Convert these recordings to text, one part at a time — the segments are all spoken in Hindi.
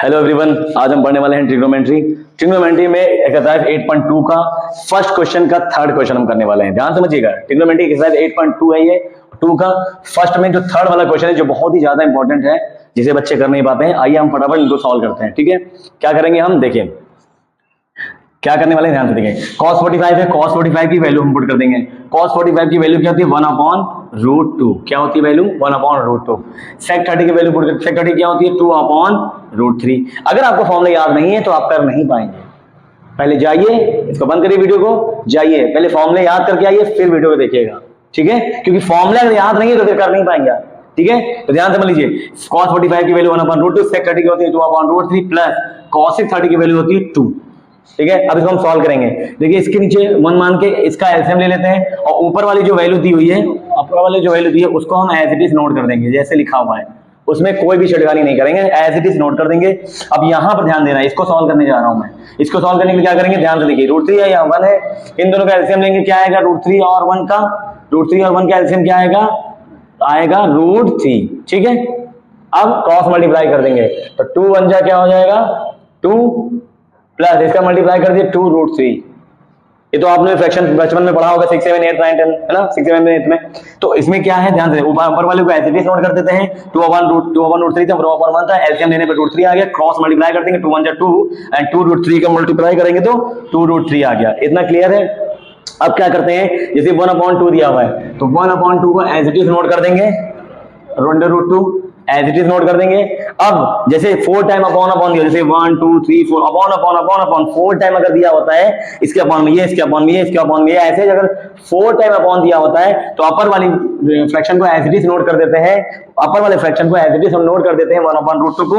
हेलो एवरीवन, आज हम पढ़ने वाले हैं ट्रिग्नोमेट्री। ट्रिग्नोमेट्री में एक्सरसाइज 8.2 का फर्स्ट क्वेश्चन का थर्ड क्वेश्चन हम करने वाले हैं। ध्यान समझिएगा, ट्रिग्नोमेट्री एक्सरसाइज 8.2 है ये 2 का फर्स्ट में जो थर्ड वाला क्वेश्चन है जो बहुत ही ज्यादा इंपॉर्टेंट है, जिसे बच्चे कर नहीं पाते हैं। आइए हम फटाफट इनको सॉल्व करते हैं। ठीक है, क्या करेंगे हम, देखिए क्या करने वाले हैं, ध्यान से देखें। cos 45 है, cos 45 की वैल्यू हम पुट कर देंगे। cos 45 की वैल्यू क्या होती है, 1/√2। क्या होती है वैल्यू, 1/√2। sec 30 की वैल्यू पुट कर, sec 30 क्या होती है, 2/√3। अगर आपको फॉर्मूला याद नहीं है तो आप कर नहीं पाएंगे। पहले जाइए, इसको बंद करिए, वीडियो को जाइए, पहले फॉर्मूले याद करके आइए, फिर वीडियो को देखिएगा। ठीक है, क्योंकि फॉर्मूला अगर याद नहीं है तो फिर कर नहीं पाएंगे आप। ठीक है, तो ध्यान समझ लीजिए, cos 45 की वैल्यू 1/√2, sec 30 की होती है 2/√3 प्लस cos 30 की वैल्यू होती है 2। ठीक है, अब इसको हम सॉल्व करेंगे। देखिए, इसके नीचे 1 मान के इसका एलसीएम ले लेते हैं और ऊपर वाली जो वैल्यू दी हुई है, ऊपर वाली जो वैल्यू दी है उसको हम एज इट इज नोट कर देंगे, जैसे लिखा हुआ है, उसमें कोई भी छेड़खानी नहीं करेंगे, एज इट इज नोट कर देंगे। अब यहां पर ध्यान देना है, इसको सॉल्व करने जा रहा हूं मैं। इसको सॉल्व करने के लिए क्या करेंगे, ध्यान से देखिए, √3 है या 1 है, इन दोनों का एलसीएम लेंगे। क्या आएगा, √3 और 1 का, √3 और 1 का एलसीएम क्या आएगा, √3। ठीक है, अब क्रॉस मल्टीप्लाई कर देंगे तो 2 1 जा क्या हो जाएगा, 2 प्लस इसका मल्टीप्लाई कर दिए 2√3। ये तो आपने फ्रैक्शन बचपन में पढ़ा होगा 6 7 8 9 10, है ना, 6 7 8 में। तो इसमें क्या है, ध्यान से ऊपर वाले को एज इट इज नोट कर देते हैं। 2/√3 था, 1 था, एलसीएम लेने पे √3 आ गया, क्रॉस मल्टीप्लाई कर देंगे, 2 1 जा 2 एंड 2√3 का मल्टीप्लाई करेंगे तो 2√3 आ गया। इतना क्लियर है। अब क्या करते हैं, जैसे 1/2 दिया हुआ है तो 1/2 को एज इट इज नोट कर देंगे, √2 एज इट इज नोट कर देंगे। अब जैसे 4 टाइम अपॉन दिया, जैसे 1 2 3 4 अपॉन 4 टाइम अगर दिया होता है, इसके अपॉन में ये, इसके अपॉन में ये, इसके अपॉन में ये, ऐसे अगर 4 टाइम अपॉन दिया होता है तो अपर वाली फ्रैक्शन को एज इट इज नोट कर देते हैं। अपर वाले फ्रैक्शन को एज इट इज हम नोट कर देते हैं, 1/√2 को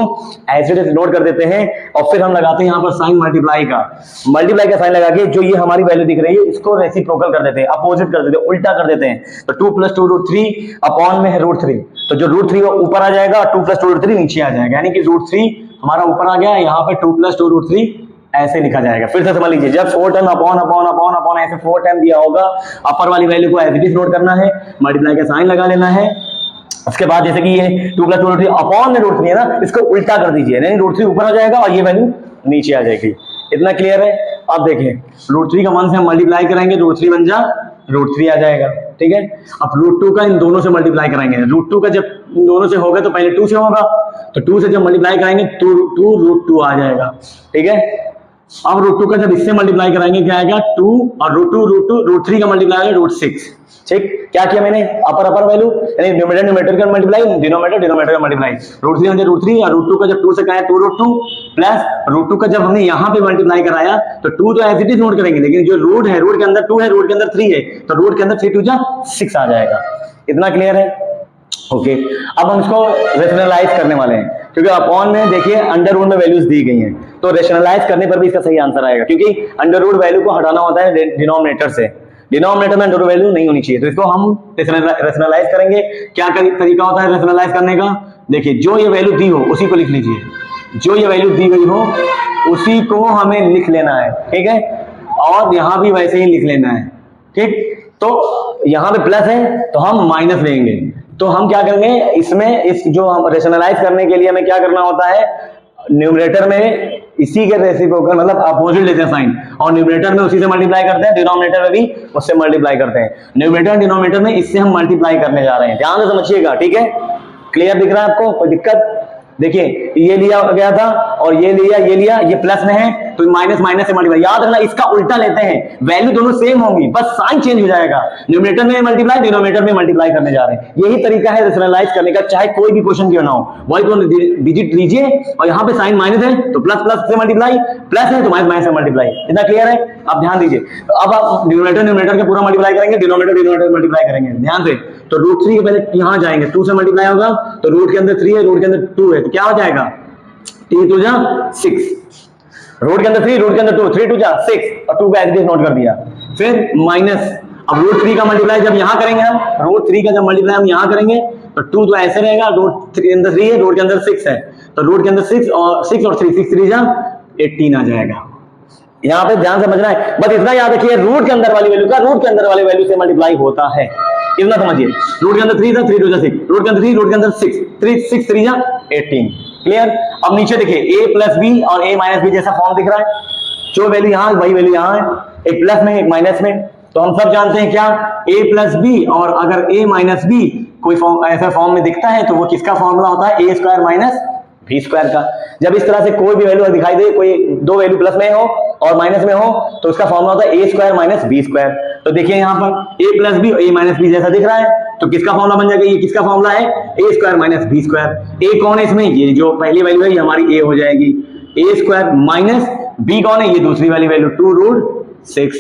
एज इट इज नोट कर देते हैं और फिर हम लगाते हैं यहाँ पर साइन मल्टीप्लाई का साइन लगा के जो ये हमारी वैल्यू दिख रही है इसको रेसिप्रोकल कर देते हैं, अपोजिट कर देते हैं, उल्टा कर देते हैं। तो 2 + 2√3 अपॉन में है √3, तो जो √3 ऊपर आ जाएगा, 2 + 2√3 नीचे आ जाएगा, यानी कि √3 हमारा ऊपर आ गया, यहाँ पे 2 + 2√3 ऐसे लिखा जाएगा। फिर से समझ लीजिए, जब 4 टाइम अपॉन ऐसे 4 टाइम दिया होगा, अपर वाली वैल्यू को एज इट इज नोट करना है, मल्टीप्लाई का साइन लगा लेना है। उसके बाद जैसे कि ये 2 + 2√3 अपॉन में √3 है ना, इसको उल्टा कर दीजिए, यानी √3 ऊपर आ जाएगा और ये वैल्यू नीचे आ जाएगी। इतना क्लियर है। अब देखिए, √3 का 1 से हम मल्टीप्लाई करेंगे, √3 बन जा √3 आ जाएगा। ठीक है, अब √2 का इन दोनों से मल्टीप्लाई कराएंगे। √2 का जब इन दोनों से होगा तो पहले 2 से होगा, तो 2 से जब मल्टीप्लाई कराएंगे तो 2√2 आ जाएगा। ठीक है, अब √2 का जब इससे मल्टीप्लाई कराएंगे क्या आएगा, 2 और √3 का मल्टीप्लाई आएगा √6। ठीक, क्या किया मैंने, अपर वैल्यू यानी न्यूमरेटर का मल्टीप्लाई, डिनोमिनेटर का मल्टीप्लाई, √3 और √2 का जब 2 से कहा है 2√2 प्लस √2 का जब हमने यहाँ पे मल्टीप्लाई कराया तो 2 तो एज इट इज नोट करेंगे, लेकिन जो रूट है, रूट के अंदर 2 है, रूट के अंदर 3 है, तो रूट के अंदर 3 2 जा 6 आ जाएगा। इतना क्लियर है। ओके, अब हम इसको रेशनलाइज करने वाले हैं, क्योंकि अपॉन में देखिए अंडर रूट में वैल्यूज दी गई हैं, तो रेशनलाइज करने पर भी इसका सही आंसर आएगा, क्योंकि अंडर रूट वैल्यू को हटाना होता है डिनोमिनेटर से, डिनोमिनेटर में अंडर रूट वैल्यू नहीं होनी चाहिए, तो इसको हम रेशनलाइज करेंगे। क्या तरीका होता है रेशनलाइज करने का, देखिए, जो ये वैल्यू दी हो उसी को लिख लीजिए, जो ये वैल्यू दी गई हो उसी को हमें लिख लेना है। ठीक है, और यहां भी वैसे ही लिख लेना है। ठीक, तो यहां पे प्लस है तो हम माइनस लेंगे, तो हम क्या करेंगे, इसमें इस जो हम रेशनलाइज करने के लिए हमें क्या करना होता है, न्यूमरेटर में इसी के रेसिप्रोकल मतलब अपोजिट लेते हैं साइन, और न्यूमरेटर में उसी से मल्टीप्लाई करते हैं, डिनोमिनेटर में भी उससे मल्टीप्लाई करते हैं। न्यूमरेटर डिनोमिनेटर में इससे हम मल्टीप्लाई करने जा रहे हैं, ध्यान से समझिएगा। ठीक है, क्लियर दिख रहा है आपको, कोई दिक्कत? देखिए, ये लिया गया था और ये लिया, ये प्लस में है तो माइनस से मल्टीप्लाई, याद रखना इसका उल्टा लेते हैं, वैल्यू दोनों सेम होंगी, बस साइन चेंज हो जाएगा, न्यूमरेटर में मल्टीप्लाई, डिनोमिनेटर में मल्टीप्लाई करने जा रहे हैं। यही तरीका है रेशनलाइज करने का, चाहे कोई भी क्वेश्चन क्यों ना हो, वही तो डिजिट लीजिए और यहाँ पे साइन माइनस है तो प्लस से मल्टीप्लाई, प्लस है तो माइनस से मल्टीप्लाई। इतना क्लियर है? अब ध्यान दीजिए, अब आप न्यूमरेटर के पूरा मल्टीप्लाई करेंगे, डिनोमिनेटर मल्टीप्लाई करेंगे, ध्यान से। तो √3 के पहले यहाँ जाएंगे, 2 से मल्टीप्लाई होगा तो रूट के अंदर 3 है, रूट के अंदर 2 है, तो क्या हो जाएगा, 3 2 जा 6, रूट के अंदर 3, रूट के अंदर 2, 3 2 जा 6 और 2 का एज इट इज नोट कर दिया। फिर माइनस, अब √3 का मल्टीप्लाई जब यहां करेंगे हम, √3 का जब मल्टीप्लाई हम यहां करेंगे तो 2 तो ऐसे रहेगा, रूट के अंदर 3 है, रूट के अंदर 6 है, तो रूट के अंदर 6 और 3 3 जा 18 आ जाएगा। यहाँ पे ध्यान समझना है, बस इतना याद रखिए, रूट के अंदर वाली वैल्यू का रूट के अंदर वाली वैल्यू से मल्टीप्लाई होता है, इतना समझिए। रूट के अंदर 3 था, 3 2 जा 6, रूट के अंदर 3, रूट के अंदर 6 3 6 3 जा 18। क्लियर। अब नीचे देखिए a प्लस बी और a माइनस बी जैसा फॉर्म दिख रहा है, जो वैल्यू यहाँ वही वैल्यू यहाँ है, एक प्लस में एक माइनस में। तो हम सब जानते हैं क्या, a प्लस बी और अगर a माइनस बी कोई फॉर्म ऐसा फॉर्म में दिखता है तो वो किसका फॉर्मूला होता है, a square minus B square का। जब इस तरह से कोई भी वैल्यू दिखाई दे, कोई दो वैल्यू प्लस में हो और माइनस में हो, तो उसका फॉर्मूला होता है a square minus B square. तो देखिए यहाँ पर a प्लस बी और a माइनस बी जैसा दिख रहा है, तो किसका फॉर्मूला बन जाएगा, ये किसका फॉर्मूला है, a square minus B square. a कौन है इसमें, ये जो पहली वैल्यू है ये हमारी a हो जाएगी, a स्क्वायर माइनस b कौन है, ये दूसरी वाली वैल्यू 2√6।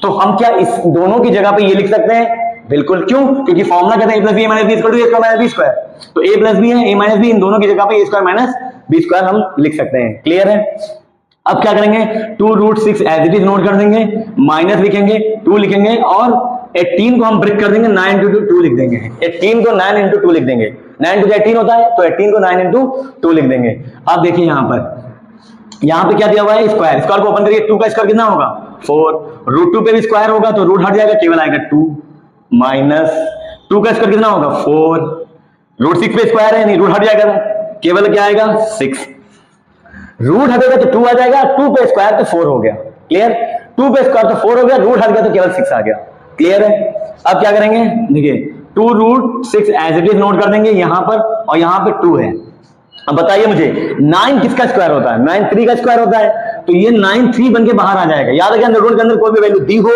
तो हम क्या इस दोनों की जगह पे ये लिख सकते हैं, बिल्कुल, क्यों, क्योंकि फॉर्मूला कहते हैं a plus B minus B equal to a square minus B square. तो a प्लस बी है, a माइनस बी, इन दोनों की जगह पे a square minus B square हम लिख सकते हैं। क्लियर है। अब क्या करेंगे, 2√6 एज इट इज नोट कर देंगे, माइनस लिखेंगे, 2 लिखेंगे और 18 को हम ब्रेक कर देंगे, 9 into 2 लिख देंगे। 18 को 9 into 2 लिख देंगे, 9 to 18 होता है, तो 18 को 9 into 2 लिख देंगे। अब देखिए यहाँ पे क्या दिया हुआ है, स्क्वायर। स्क्वायर को ओपन करिए, 2 का स्क्वायर कितना होगा 4, √2 पे भी स्क्वायर होगा तो रूट हट जाएगा, केवल आएगा 2 माइनस 2 का स्क्वायर कितना होगा 4, √6 पे स्क्वायर है नहीं, रूट हट जाएगा, केवल क्या आएगा 6, रूट हटेगा तो 2 आ जाएगा, 2 पे स्क्वायर तो 4 हो गया। क्लियर, 2 पे स्क्वायर तो 4 हो गया, रूट हट गया तो केवल 6 आ गया। क्लियर है। अब क्या करेंगे, देखिए 2√6 एज इट इज नोट कर देंगे यहाँ पर, और यहाँ पे 2 है। अब बताइए मुझे 9 किसका स्क्वायर होता है, 9 3 का स्क्वायर होता है, तो ये 9 3 बन के बाहर आ जाएगा। याद रखिए अंडर रूट के अंदर कोई भी वैल्यू दी हो,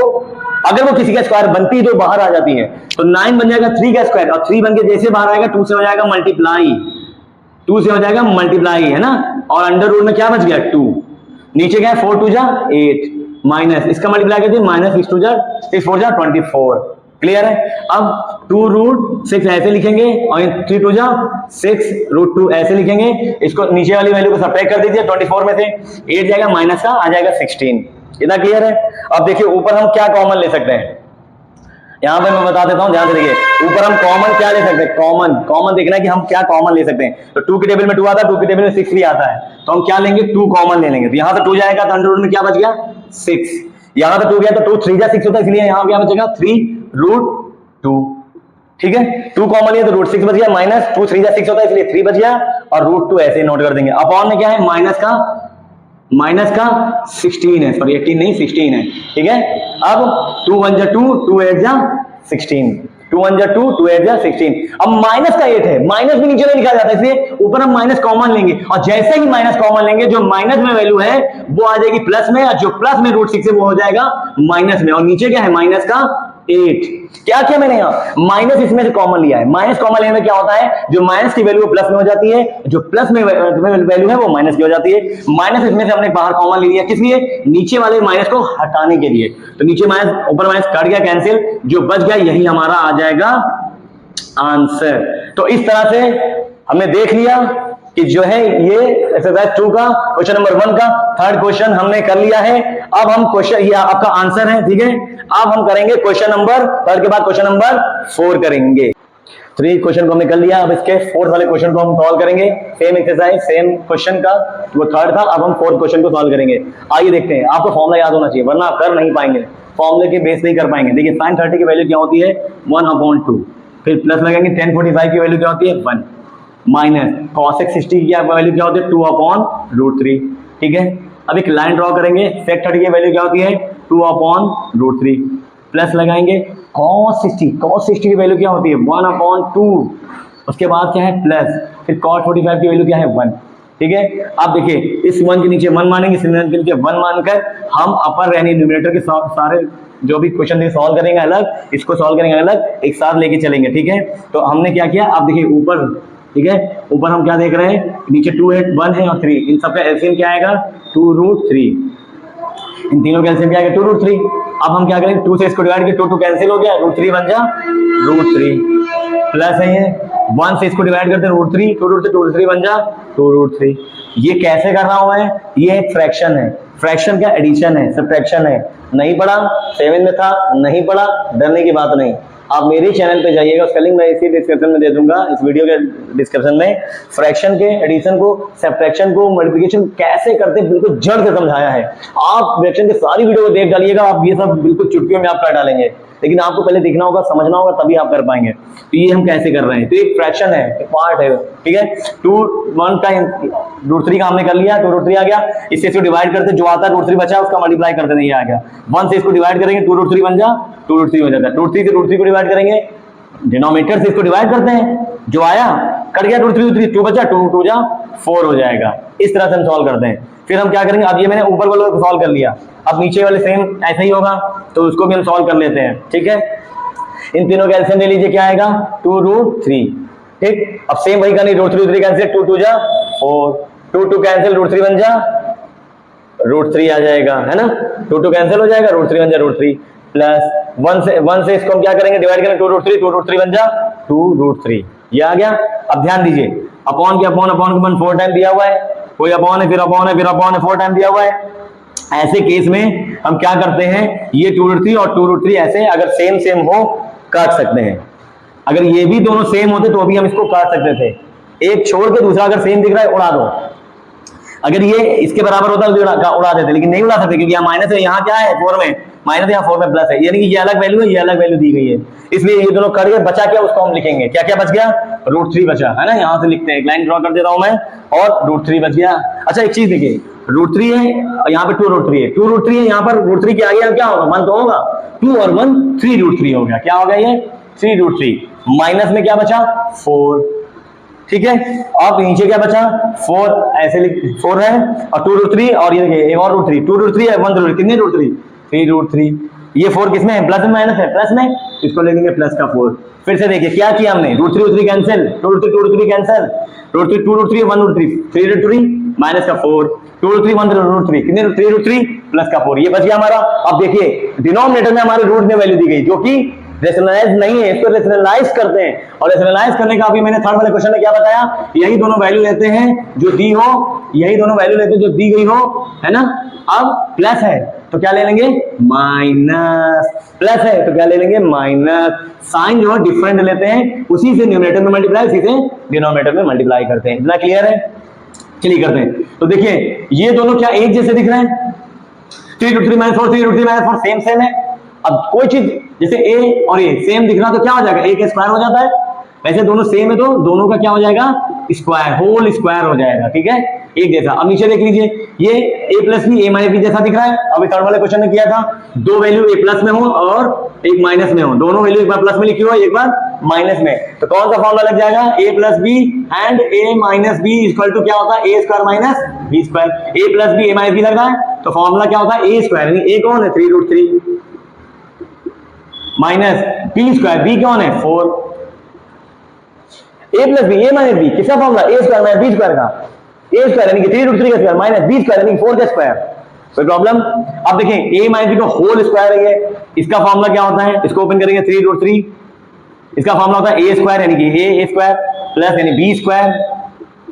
अगर वो किसी का स्क्वायर बनती है तो बाहर आ जाती है, तो 9 बन जाएगा 3 का स्क्वायर, और 3 बन के जैसे बाहर आएगा 2 से हो जाएगा मल्टीप्लाई, 2 से हो जाएगा मल्टीप्लाई, है ना। और अंडर रूट में क्या बच गया 2, नीचे क्या है 4 2 जा 8 माइनस इसका मल्टीप्लाई करते हैं, माइनस 6 2 जा 6 4 जा 24। क्लियर है। अब 2√6 ऐसे लिखेंगे और 3 2 जा 6√2 ऐसे लिखेंगे, इसको नीचे वाली वैल्यू को सब्ट्रैक्ट कर दीजिए, 24 में से 8 जाएगा, माइनस का आ जाएगा 16। इतना क्लियर है। अब देखिए ऊपर हम क्या कॉमन ले सकते हैं, यहां पे मैं बता देता हूं, ध्यान से देखिए, ऊपर हम कॉमन क्या ले सकते हैं, कॉमन देखना है कि हम क्या कॉमन ले सकते हैं। तो 2 की टेबल में 2 आता है, 2 की टेबल में 6 भी आता है, तो हम क्या लेंगे 2 कॉमन ले लेंगे। तो यहां से 2 जाएगा तो अंडर रूट में क्या बच गया 6, यहां पे 2 गया तो 2 3 जा 6 होता है, इसलिए यहां क्या बचेगा 3√2। ठीक है, 2 कॉमन लिया तो √6 बच गया, माइनस 2 3 जा 6 होता है इसलिए 3 बच गया, और √2 ऐसे नोट कर देंगे। अपॉन में क्या है माइनस का 16 है, सॉरी 18 नहीं 16 है। ठीक है, अब 2 1 जा 2 2 8 जा 16, 2 1 जा 2 2 8 जा 16। अब माइनस का 8 है, माइनस भी नीचे नहीं लिखा जाता, इसलिए ऊपर हम माइनस कॉमन लेंगे, और जैसे ही माइनस कॉमन लेंगे जो माइनस में वैल्यू है वो आ जाएगी प्लस में, और जो प्लस में √6 है वो हो जाएगा माइनस में, और नीचे क्या है माइनस का 8। क्या किया मैंने यहाँ माइनस इसमें से कॉमन लिया है, माइनस कॉमन लेने में क्या होता है, जो माइनस की वैल्यू प्लस में हो जाती है, जो प्लस में वैल्यू है वो माइनस की हो जाती है। माइनस इसमें से हमने बाहर कॉमन ले लिया, किस लिए, नीचे वाले माइनस को हटाने के लिए। तो नीचे माइनस ऊपर माइनस कट गया, कैंसिल, जो बच गया यही हमारा आ जाएगा आंसर। तो इस तरह से हमने देख लिया कि जो है ये एक्सरसाइज 2 का क्वेश्चन नंबर 1 का थर्ड क्वेश्चन हमने कर लिया है। अब हम क्वेश्चन, ये आपका आंसर है, ठीक है। अब हम करेंगे क्वेश्चन नंबर थर्ड के बाद क्वेश्चन नंबर 4 करेंगे। 3 क्वेश्चन को हमने कर लिया, अब इसके 4th वाले क्वेश्चन को हम सॉल्व करेंगे। सेम एक्सरसाइज सेम क्वेश्चन का, वो थर्ड था, अब हम 4th क्वेश्चन को सॉल्व करेंगे। आइए देखते हैं, आपको फॉर्मूला याद होना चाहिए वरना आप कर नहीं पाएंगे, फॉर्मूले के बेस नहीं कर पाएंगे। देखिए sin 30 की वैल्यू क्या होती है 1/2, फिर प्लस लगाएंगे, tan 45 की वैल्यू क्या होती है 1, माइनस cos 60 की वैल्यू क्या होती है 2/√3। ठीक है, अब एक लाइन ड्रॉ करेंगे, sec 30 की वैल्यू क्या होती है 2/√3, प्लस लगाएंगे cos 60 की वैल्यू क्या होती है 1/2, उसके बाद क्या है प्लस, फिर cos 45 की वैल्यू क्या है 1। ठीक है, अब देखिए इस 1 के नीचे 1 मानेंगे, इस 1 के नीचे 1 मानकर हम अपर यानी न्यूमरेटर के सारे जो भी क्वेश्चन सॉल्व करेंगे अलग, इसको सॉल्व करेंगे अलग, एक साथ लेके चलेंगे। ठीक है, तो हमने क्या किया, अब देखिए ऊपर, ठीक है, ऊपर हम क्या देख रहे हैं, नीचे 2 है 1 है और 3, इन सबका एलसीएम क्या आएगा 2√3, इन तीनों का एलसीएम क्या आएगा 2√3। अब हम क्या करेंगे 2 से इसको डिवाइड किया, 2 कैंसिल हो गया, √3 बन जा √3, प्लस है ये 1 से इसको डिवाइड करते हैं √3, 2√3 बन जा 2√3। ये कैसे कर रहा हूं मैं, ये एक फ्रैक्शन है, फ्रैक्शन का एडिशन है, सब्ट्रैक्शन है। नहीं पढ़ा 7 में था, नहीं पढ़ा डरने की बात नहीं, आप मेरे चैनल पे जाइएगा, उसका लिंक मैं इसी डिस्क्रिप्शन में दे दूंगा, इस वीडियो के डिस्क्रिप्शन में। फ्रैक्शन के एडिशन को, सब्ट्रैक्शन को, मल्टीप्लिकेशन कैसे करते हैं बिल्कुल जड़ से समझाया है। आप फ्रैक्शन की सारी वीडियो को देख डालिएगा, आप ये सब बिल्कुल चुटकियों में आप कर डालेंगे। लेकिन आपको पहले देखना होगा, समझना होगा, तभी आप कर पाएंगे। तो ये हम कैसे कर रहे हैं, तो एक फ्रैक्शन है, एक पार्ट है, ठीक है। 2 1 का √3 का हमने कर लिया, 2√3 आ गया, इससे इसको डिवाइड करते जो आता है √3 बचा उसका मल्टीप्लाई कर देना, ये आ गया। 1 से इसको डिवाइड करेंगे 2√3 बन जा, 2√3 हो जाता है। √3 से √3 को डिवाइड करेंगे, डिनोमिनेटर से इसको डिवाइड करते हैं, जो आया कट गया, 2 2 बचा, 2 2 जा 4 हो जाएगा। इस तरह से हम सॉल्व करते हैं। फिर हम क्या करेंगे, अब ये मैंने ऊपर वाले को सॉल्व कर लिया, अब नीचे वाले सेम ऐसा ही होगा, तो उसको भी हम सॉल्व कर लेते हैं, ठीक है। इन तीनों का एलसीएम ले लीजिए, क्या आएगा 2√3, ठीक। अब सेम वही करनी, √3 कैंसिल, 2 2 जा 4, 2 2 कैंसिल, √3 बन जा √3 आ जाएगा, है ना। 2 2 कैंसिल हो जाएगा, √3 बन जा √3, प्लस 1 से इसको हम क्या करेंगे, डिवाइड करेंगे, 2√3 बन जा 2√3, ये आ गया। अब ध्यान दीजिए, अपॉन के अपॉन अपॉन के 4 टाइम दिया हुआ है, कोई अपॉन है, फिर अपॉन है, फिर अपॉन है, 4 टाइम दिया हुआ है। ऐसे केस में हम क्या करते हैं, ये 2√3 और 2√3 ऐसे अगर सेम सेम हो काट सकते हैं। अगर ये भी दोनों सेम होते तो भी हम इसको काट सकते थे, एक छोड़ के दूसरा अगर सेम दिख रहा है उड़ा दो। अगर ये इसके बराबर होता तो उड़ा देते, लेकिन नहीं उड़ा सकते क्योंकि यहाँ माइनस है, यहाँ क्या है 4 में माइनस, यहाँ 4 में प्लस है, यानी कि ये अलग वैल्यू है, ये अलग वैल्यू दी गई है, इसलिए ये दोनों कट गए। बचा क्या, उसको हम लिखेंगे, क्या क्या बच गया, √3 बचा, है ना। यहाँ से लिखते हैं, एक लाइन ड्रॉ कर देता हूं मैं, और √3 बच गया। अच्छा एक चीज देखिए, √3 है, यहाँ पे 2√3 है, 2√3 है, यहाँ पर √3 के आगे क्या होगा, 1 तो होगा, 2 और 1 3√3 हो गया, क्या हो गया ये 3√3, माइनस में क्या बचा 4, ठीक है। अब नीचे क्या बचा 4, ऐसे लिख 4 है और 2√3 और ये देखिए एक और √3, 2√3 है 1 कितने √3 3√3, ये 4 किसमें है, प्लस में माइनस है, प्लस में, इसको ले लेंगे प्लस का 4। फिर से देखिए क्या किया हमने, √3 कैंसिल, 2√3 कैंसिल, √3 1√3 3√3 माइनस का 4, 2√3 1√3 कितने 3√3 प्लस का 4, ये बच गया हमारा। अब देखिए डिनोमिनेटर में हमारे रूट में वैल्यू दी गई जो कि रेशनलाइज नहीं है, इसको रेशनलाइज करते हैं, और रेशनलाइज करने का अभी मैंने थर्ड वाले क्वेश्चन में क्या बताया, यही दोनों वैल्यू लेते हैं जो दी हो, यही दोनों वैल्यू लेते हैं जो दी गई हो, है ना। अब प्लस है तो क्या ले लेंगे माइनस, प्लस है तो क्या ले लेंगे माइनस, साइन जो है डिफरेंट लेते हैं, उसी से न्यूमरेटर में मल्टीप्लाई, उसी से डिनोमिनेटर में मल्टीप्लाई करते हैं। इतना क्लियर है, चलिए करते हैं। तो देखिए ये दोनों क्या एक जैसे दिख रहे हैं, 3√3 - 4 3√3 - 4 सेम सेम है। अब कोई चीज जैसे a और a सेम दिख रहा तो क्या हो जाएगा, a का स्क्वायर हो जाता है, वैसे दोनों सेम है तो दोनों का क्या हो जाएगा स्क्वायर, होल स्क्वायर हो जाएगा, ठीक है, एक जैसा। अब नीचे देख लीजिए, ये a plus B a minus B जैसा दिख रहा है। अभी थर्ड वाले क्वेश्चन में किया था, दो वैल्यू एक प्लस में हो और एक माइनस में हो, दोनों वैल्यू एक बार प्लस में लिखी हो एक बार माइनस में, तो कौन सा फॉर्मूला लग जाएगा, a plus B and a minus B equal to क्या होता है a square minus b square, a plus B a minus B लग रहा है तो फॉर्मूला क्या होता है a स्क्वायर, यानी a कौन है 3√3 माइनस b स्क्वायर, b कौन है 4, a plus B a minus B किसका formula a square minus b square का, a स्क्वायर यानी कि 3√3 का स्क्वायर माइनस b स्क्वायर यानी कि 4 का स्क्वायर, कोई प्रॉब्लम। अब देखें a माइनस b का होल स्क्वायर है ये, इसका फॉर्मूला क्या होता है, इसको ओपन करेंगे 3√3, इसका फॉर्मूला होता है a स्क्वायर यानी कि a स्क्वायर प्लस यानी b square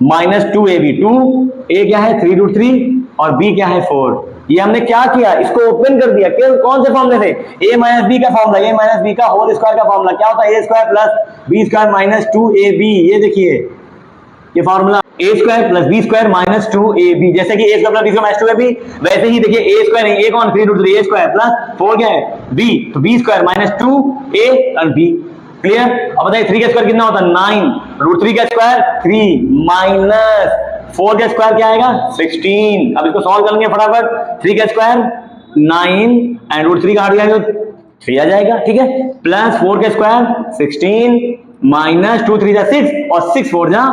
minus 2ab, 2a क्या है 3√3 और b क्या है 4। ये हमने क्या किया, इसको ओपन कर दिया, कौन से फॉर्मूले से, a माइनस b का फॉर्मूला, a माइनस b का होल स्क्वायर का फॉर्मूला क्या होता है a square plus b square minus 2ab, ये देखिए ये formula a square plus b square minus 2ab, जैसे कि a square plus b square minus 2ab, वैसे ही देखिए a स्क्वायर नहीं, a कौन 3√3 a स्क्वायर प्लस 4 क्या है b, तो b स्क्वायर माइनस 2a और b, क्लियर। अब बताइए 3 का स्क्वायर कितना होता है 9, √3 का स्क्वायर 3 माइनस 4 का स्क्वायर क्या आएगा 16। अब इसको सॉल्व करेंगे फटाफट, 3 का स्क्वायर 9 एंड √3 का हट जाएगा 3 आ जाएगा, ठीक है, प्लस 4 का स्क्वायर 16 माइनस 2 3 जा 6 और 6 4 जा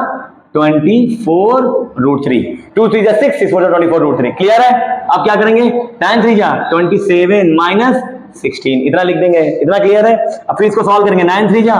24√3, 2 3 जा 6 6 4 जा 24√3, क्लियर है। अब क्या करेंगे 9 3 जा 27 माइनस 16, इतना लिख देंगे, इतना क्लियर है। अब फिर इसको सॉल्व करेंगे, 9 3 जा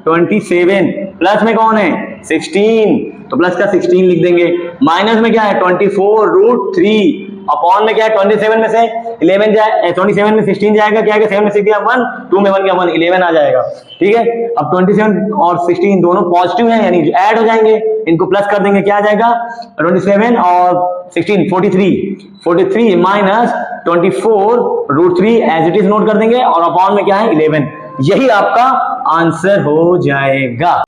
27 प्लस में कौन है 16 तो प्लस का 16 लिख देंगे, माइनस में क्या है 24√3 अपॉन में क्या है 27 में से 11 जाए, 27 में 16 जाएगा, क्या आएगा 7 में 6 दिया 1, 2 में 1 क्या 1, 11 आ जाएगा, ठीक है। अब 27 और 16 दोनों पॉजिटिव हैं यानी ऐड हो जाएंगे, इनको प्लस कर देंगे, क्या आ जाएगा 27 और 16 43 minus 24√3 as it is note कर देंगे और अपॉन में क्या है 11, यही आपका आंसर हो जाएगा।